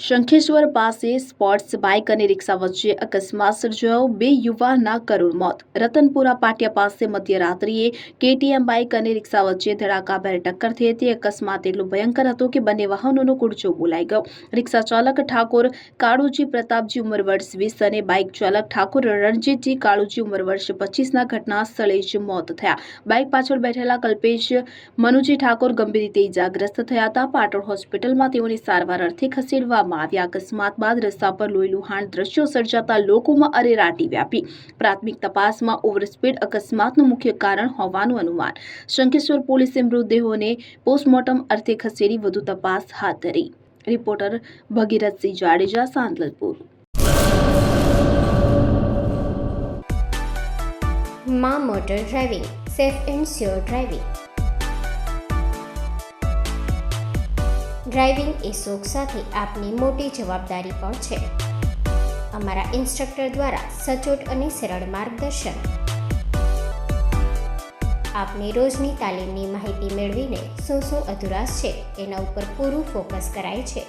શંખેશ્વર પાસે sports bike અને રિક્ષા વચ્ચે અકસ્માત સર્જાયો. 2 યુવાનના કરુણ મોત. રતનપુરા પાટિયા પાસે મધ્યરાત્રિએ કેટીએમ બાઇક અને રિક્ષા વચ્ચે ધડાકાભેર ટક્કર થઈ હતી. અકસ્માત એટલો ભયંકર હતો કે બંને વાહનોનો કૂડચો બોલાઈ ગયો. રિક્ષા ચાલક ઠાકોર કાળુજી પ્રતાપજી ઉંમર વર્ષ 20 અને બાઇક ચાલક ઠાકોર રણજીતજી કાળુજી ઉંમર વર્ષ 25ના ઘટના સ્થળે જ મોત થયા. બાઇક પાછળ બેઠેલા કલ્પેશ મનુજી ઠાકોર ગંભીર રીતે ઇજાગ્રસ્ત થયા હતા. પાટણ હોસ્પિટલમાં તેઓની સારવાર અર્થે ખસેડવામાં આવ્યા. અકસ્માત બાદ રસ્તા પર લોહીલુહાણ દ્રશ્યો સર્જાતા લોકોમાં અરેરાટી વ્યાપી. પ્રાથમિક તપાસમાં ઓવરસ્પીડ અકસ્માતનું મુખ્ય કારણ હોવાનું અનુમાન. શંખેશ્વર પોલીસે મૃતદેહોને પોસ્ટમોર્ટમ અર્થે ખસેડી વધુ તપાસ હાથ ધરી. રિપોર્ટર ભગીરથસિંહ જાડેજા, સાંતલપુર. માં motor driving, safe and sure driving. Driving એ શોખ સાથે આપની મોટી જવાબદારી પણ છે. અમારા ઇન્સ્ટ્રક્ટર દ્વારા સચોટ અને સરળ માર્ગદર્શન. આપની રોજની તાલીમની માહિતી મેળવીને શું અધુરાશ છે એના ઉપર પૂરું ફોકસ કરાય છે.